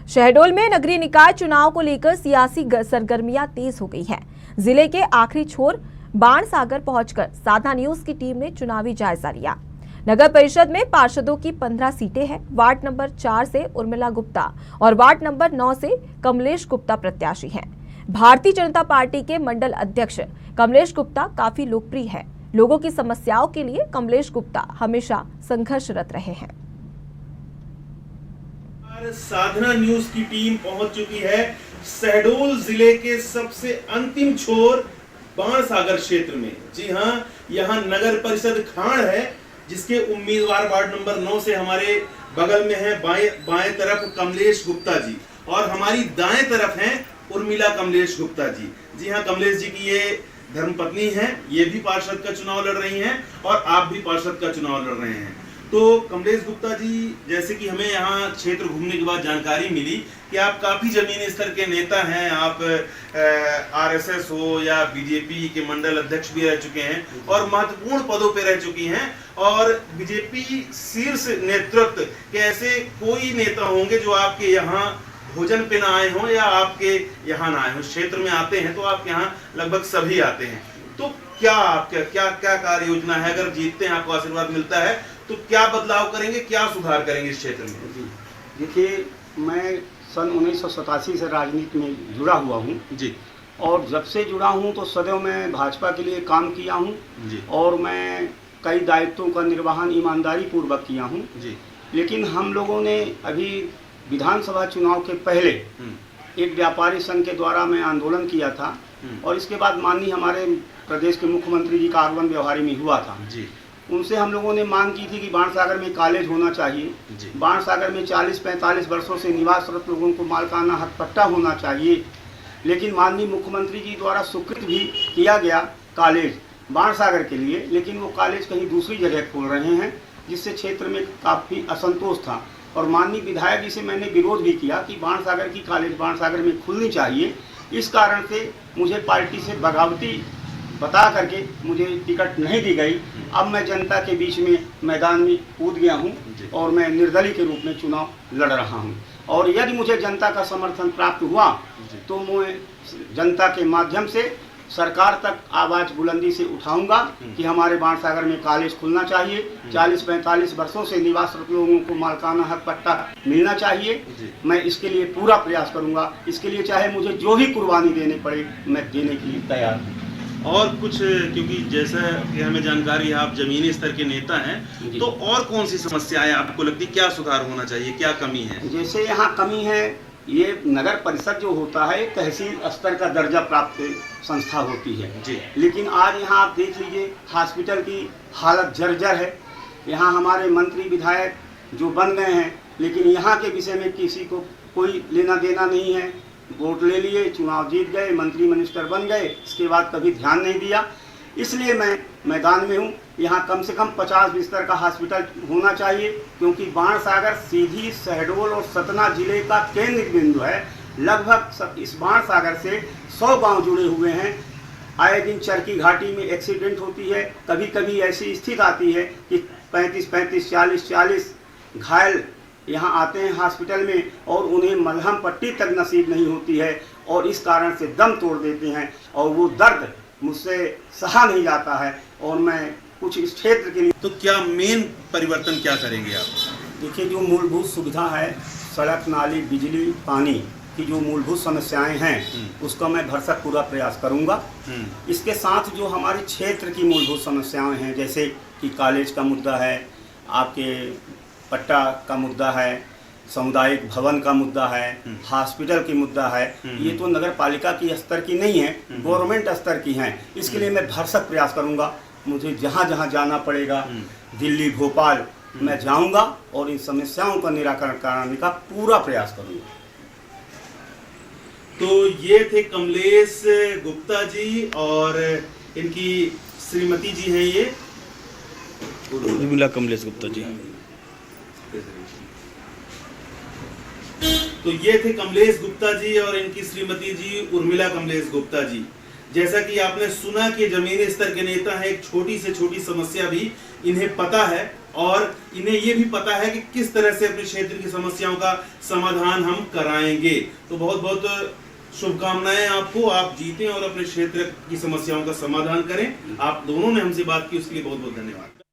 शहडोल में नगरीय निकाय चुनाव को लेकर सियासी सरगर्मियां तेज हो गई हैं। जिले के आखिरी छोर बाणसागर पहुंचकर साधना न्यूज की टीम ने चुनावी जायजा लिया। नगर परिषद में पार्षदों की 15 सीटें हैं। वार्ड नंबर 4 से उर्मिला गुप्ता और वार्ड नंबर 9 से कमलेश गुप्ता प्रत्याशी हैं। भारतीय जनता पार्टी के मंडल अध्यक्ष कमलेश गुप्ता काफी लोकप्रिय है। लोगों की समस्याओं के लिए कमलेश गुप्ता हमेशा संघर्षरत रहे हैं। साधना न्यूज की टीम पहुंच चुकी है शहडोल जिले के सबसे अंतिम छोर बाणसागर क्षेत्र में। जी हां, यहां नगर परिषद खांड है, जिसके उम्मीदवार वार्ड नंबर 9 से हमारे बगल में है बाएं तरफ कमलेश गुप्ता जी और हमारी दाएं तरफ हैं उर्मिला कमलेश गुप्ता जी। जी हां, कमलेश जी की ये धर्मपत्नी है, ये भी पार्षद का चुनाव लड़ रही हैं और आप भी पार्षद का चुनाव लड़ रहे हैं। तो कमलेश गुप्ता जी, जैसे कि हमें यहाँ क्षेत्र घूमने के बाद जानकारी मिली कि आप काफी जमीनी स्तर के नेता हैं। आप आरएसएस हो या बीजेपी के मंडल अध्यक्ष भी रह चुके हैं और महत्वपूर्ण पदों पे रह चुकी हैं। और बीजेपी शीर्ष नेतृत्व के ऐसे कोई नेता होंगे जो आपके यहाँ भोजन पे ना आए हों या आपके यहाँ ना आए हों। क्षेत्र में आते हैं तो आपके यहाँ लगभग सभी आते हैं। तो क्या आपका क्या कार्य योजना है? अगर जीतते हैं, आपको आशीर्वाद मिलता है, तो क्या बदलाव करेंगे, क्या सुधार करेंगे इस क्षेत्र में? जी देखिए, मैं सन 1987 से राजनीति में जुड़ा हुआ हूँ जी, और जब से जुड़ा हूँ तो सदैव मैं भाजपा के लिए काम किया हूँ जी, और मैं कई दायित्वों का निर्वहन ईमानदारी पूर्वक किया हूँ जी। लेकिन हम लोगों ने अभी विधानसभा चुनाव के पहले एक व्यापारी संघ के द्वारा मैं आंदोलन किया था और इसके बाद माननीय हमारे प्रदेश के मुख्यमंत्री जी का आगमन व्यवहारी में हुआ था जी। उनसे हम लोगों ने मांग की थी कि बाणसागर में कॉलेज होना चाहिए। बाणसागर में 40-45 वर्षों से निवासरत लोगों को मालिकाना हक पट्टा होना चाहिए। लेकिन माननीय मुख्यमंत्री जी द्वारा स्वीकृत भी किया गया कॉलेज बाणसागर के लिए, लेकिन वो कॉलेज कहीं दूसरी जगह खोल रहे हैं, जिससे क्षेत्र में काफ़ी असंतोष था। और माननीय विधायक जी से मैंने विरोध भी किया कि बाणसागर की कॉलेज बाणसागर में खुलनी चाहिए। इस कारण से मुझे पार्टी से बगावती बता करके मुझे टिकट नहीं दी गई। अब मैं जनता के बीच में मैदान में कूद गया हूं और मैं निर्दलीय के रूप में चुनाव लड़ रहा हूं। और यदि मुझे जनता का समर्थन प्राप्त हुआ तो मैं जनता के माध्यम से सरकार तक आवाज़ बुलंदी से उठाऊंगा कि हमारे बाणसागर में कॉलेज खुलना चाहिए। 40-45 वर्षों से निवासरत लोगों को मालिकाना हक पट्टा मिलना चाहिए। मैं इसके लिए पूरा प्रयास करूंगा। इसके लिए चाहे मुझे जो भी कुर्बानी देनी पड़े, मैं देने के लिए तैयार हूँ। और कुछ, क्योंकि जैसा कि हमें जानकारी है आप जमीनी स्तर के नेता हैं, तो और कौन सी समस्याएं आपको लगती, क्या सुधार होना चाहिए, क्या कमी है? जैसे यहाँ कमी है, ये नगर परिषद जो होता है तहसील स्तर का दर्जा प्राप्त संस्था होती है जी। लेकिन आज यहाँ आप देख लीजिए, हॉस्पिटल की हालत जर्जर है। यहाँ हमारे मंत्री विधायक जो बन गए हैं, लेकिन यहाँ के विषय में किसी को कोई लेना देना नहीं है। वोट ले लिए, चुनाव जीत गए, मंत्री मिनिस्टर बन गए, इसके बाद कभी ध्यान नहीं दिया। इसलिए मैं मैदान में हूँ। यहाँ कम से कम 50 बिस्तर का हॉस्पिटल होना चाहिए, क्योंकि बाणसागर सीधी शहडोल और सतना जिले का केंद्र बिंदु है। लगभग इस बाणसागर से 100 गांव जुड़े हुए हैं। आए दिन चरकी घाटी में एक्सीडेंट होती है। कभी कभी ऐसी स्थिति आती है कि 35-35, 40-40 घायल यहाँ आते हैं हॉस्पिटल में और उन्हें मलहम पट्टी तक नसीब नहीं होती है और इस कारण से दम तोड़ देते हैं और वो दर्द मुझसे सहा नहीं जाता है। और मैं कुछ इस क्षेत्र के लिए, तो क्या मेन परिवर्तन क्या करेंगे आप? देखिए, जो मूलभूत सुविधा है, सड़क, नाली, बिजली, पानी की जो मूलभूत समस्याएं हैं, उसका मैं भरसक पूरा प्रयास करूंगा। इसके साथ जो हमारे क्षेत्र की मूलभूत समस्याएं हैं, जैसे कि कॉलेज का मुद्दा है, आपके पट्टा का मुद्दा है, सामुदायिक भवन का मुद्दा है, हॉस्पिटल की मुद्दा है, ये तो नगर पालिका की स्तर की नहीं है, गवर्नमेंट स्तर की हैं। इसके लिए मैं भरसक प्रयास करूंगा। मुझे जहां जहां जाना पड़ेगा, दिल्ली, भोपाल, मैं जाऊंगा और इन समस्याओं का निराकरण कराने का पूरा प्रयास करूंगा। तो ये थे कमलेश गुप्ता जी और इनकी श्रीमती जी हैं, ये उर्मिला कमलेश गुप्ता जी। तो ये थे कमलेश गुप्ता जी और इनकी श्रीमती जी उर्मिला कमलेश गुप्ता जी। जैसा कि आपने सुना कि जमीनी स्तर के नेता हैं, एक छोटी से छोटी समस्या भी इन्हें पता है और इन्हें ये भी पता है कि किस तरह से अपने क्षेत्र की समस्याओं का समाधान हम कराएंगे। तो बहुत बहुत शुभकामनाएं आपको, आप जीतें और अपने क्षेत्र की समस्याओं का समाधान करें। आप दोनों ने हमसे बात की, उसके लिए बहुत बहुत धन्यवाद।